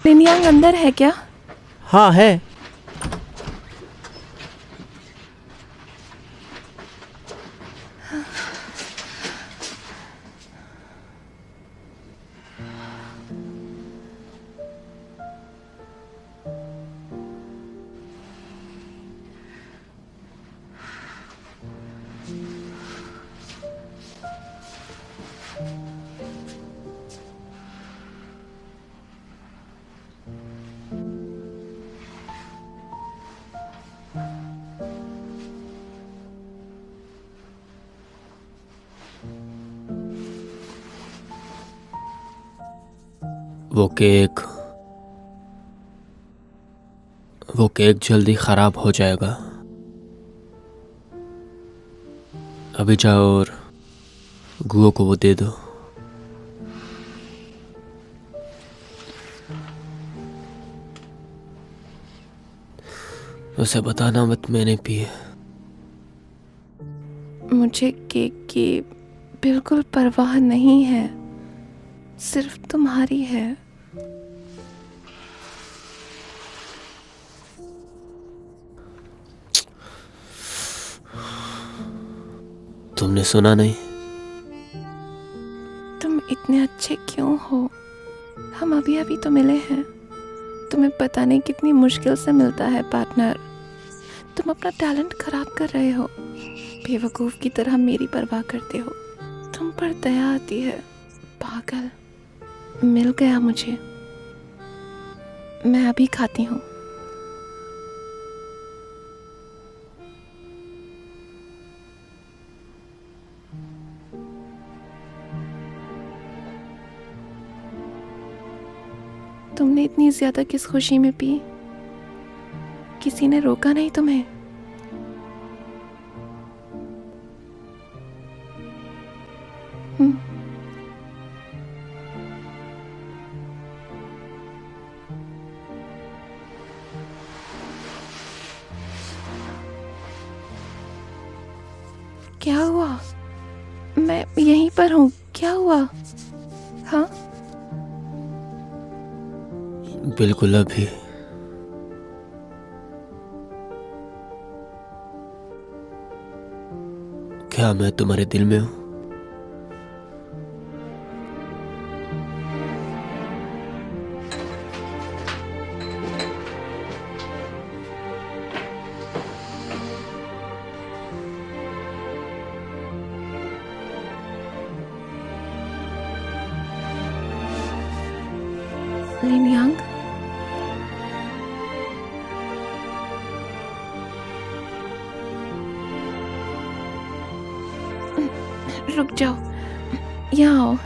लिनयांग अंदर है क्या? हाँ है। वो केक जल्दी खराब हो जाएगा। अभी जाओ और गुओ को वो दे दो। उसे बताना मत मैंने पी है। मुझे केक की बिल्कुल परवाह नहीं है, सिर्फ तुम्हारी है। तुमने सुना नहीं? तुम इतने अच्छे क्यों हो? हम अभी अभी तो मिले हैं। तुम्हें पता नहीं कितनी मुश्किल से मिलता है पार्टनर। तुम अपना टैलेंट खराब कर रहे हो, बेवकूफ़ की तरह मेरी परवाह करते हो। तुम पर दया आती है। पागल। मिल गया मुझे। मैं अभी खाती हूँ। तुमने इतनी ज्यादा किस खुशी में पी? किसी ने रोका नहीं तुम्हें? क्या हुआ? मैं यहीं पर हूँ। क्या हुआ? हाँ? बिल्कुल अभी। क्या मैं तुम्हारे दिल में हूँ? लिनयांग, रुक जाओ, यहाँ आओ।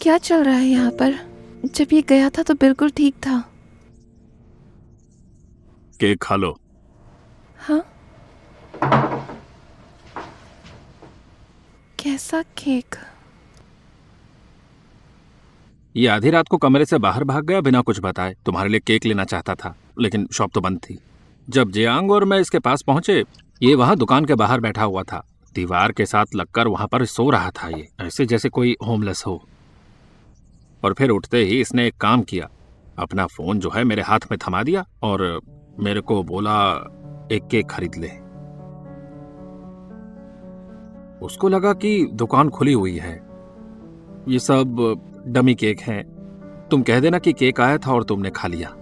क्या चल रहा है यहाँ पर? जब ये गया था तो बिल्कुल ठीक था। केक खा लो। हाँ? कैसा केक? ये आधी रात को कमरे से बाहर भाग गया बिना कुछ बताए। तुम्हारे लिए केक लेना चाहता था, लेकिन शॉप तो बंद थी। जब जियांग और मैं इसके पास पहुंचे, ये वहां दुकान के बाहर बैठा हुआ था। दीवार के साथ लगकर वहां पर सो रहा था, ये ऐसे जैसे कोई होमलेस हो। और फिर उठते ही इसने एक काम किया, अपना फोन जो है मेरे हाथ में थमा दिया और मेरे को बोला एक केक खरीद ले। उसको लगा कि दुकान खुली हुई है, ये सब डमी केक हैं। तुम कह देना कि केक आया था और तुमने खा लिया।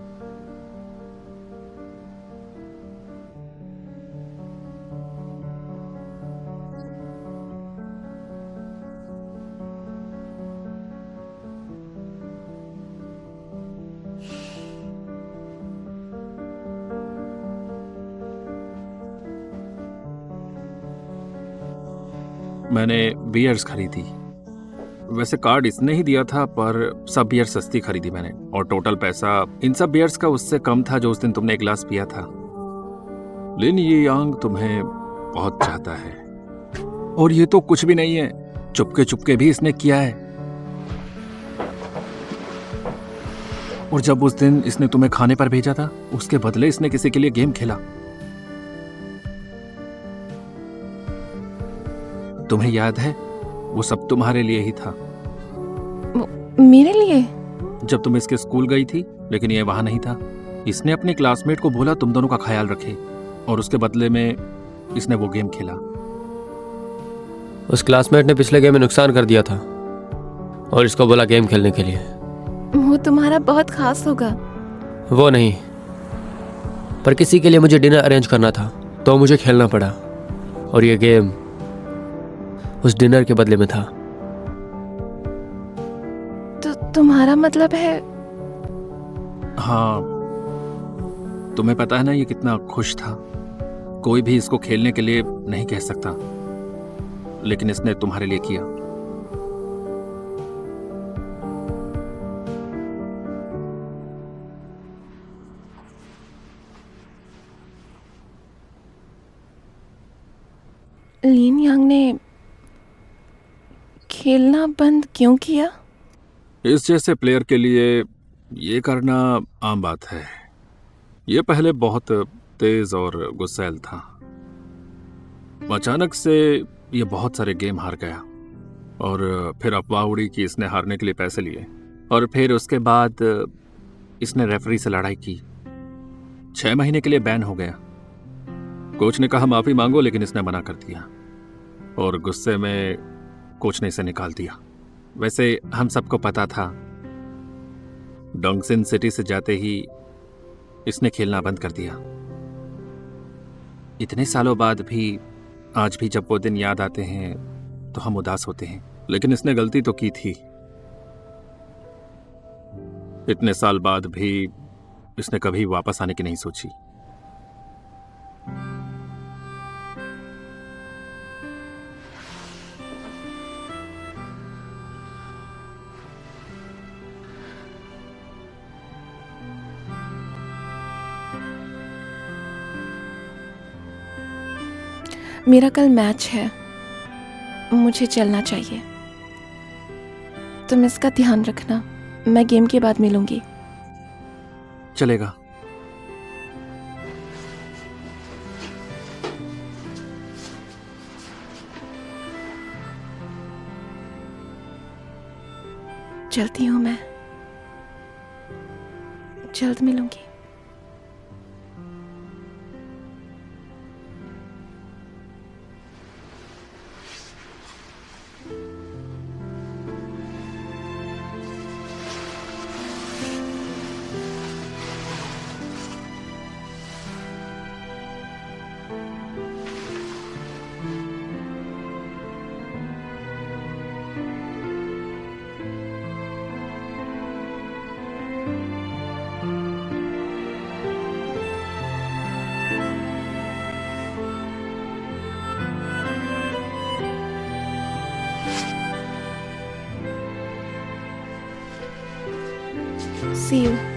मैंने बियर्स खरीदी। वैसे कार्ड इसने ही दिया था, पर सब बियर सस्ती खरीदी मैंने, और टोटल पैसा इन सब बियर्स का उससे कम था जो उस दिन तुमने एक गिलास पिया था। लिन ये यांग तुम्हें बहुत चाहता है, और ये तो कुछ भी नहीं है, चुपके चुपके भी इसने किया है। और जब उस दिन इसने तुम्हें खाने पर भेजा था, उसके बदले इसने किसी के लिए गेम खेला। तुम्हें याद है, वो सब तुम्हारे लिए ही था। मेरे लिए? जब तुम इसके स्कूल गई थी, लेकिन ये वहां नहीं था, इसने अपने क्लासमेट को बोला तुम दोनों का ख्याल रखे, और उसके बदले में इसने वो गेम खेला। उस क्लासमेट ने पिछले गेम में नुकसान कर दिया था और इसको बोला गेम खेलने के लिए। वो तुम्हारा बहुत खास होगा। वो नहीं, पर किसी के लिए मुझे डिनर अरेंज करना था, तो मुझे खेलना पड़ा, और ये गेम उस डिनर के बदले में था। तो तुम्हारा मतलब है? हाँ, तुम्हें पता है ना ये कितना खुश था। कोई भी इसको खेलने के लिए नहीं कह सकता, लेकिन इसने तुम्हारे लिए किया। लिन यांग ने खेलना बंद क्यों किया? इस जैसे प्लेयर के लिए ये करना आम बात है। ये पहले बहुत तेज और गुस्सैल था। अचानक से ये बहुत सारे गेम हार गया, और फिर अफवाह उड़ी कि इसने हारने के लिए पैसे लिए, और फिर उसके बाद इसने रेफरी से लड़ाई की। 6 महीने के लिए बैन हो गया। कोच ने कहा माफी मांगो, लेकिन इसने मना कर दिया, और गुस्से में कोच ने इसे निकाल दिया। वैसे हम सबको पता था, डोंगसिन सिटी से जाते ही इसने खेलना बंद कर दिया। इतने सालों बाद भी आज भी जब वो दिन याद आते हैं तो हम उदास होते हैं, लेकिन इसने गलती तो की थी। इतने साल बाद भी इसने कभी वापस आने की नहीं सोची। मेरा कल मैच है, मुझे चलना चाहिए। तुम इसका ध्यान रखना, मैं गेम के बाद मिलूंगी। चलेगा। चलती हूँ मैं, जल्द मिलूंगी। See you.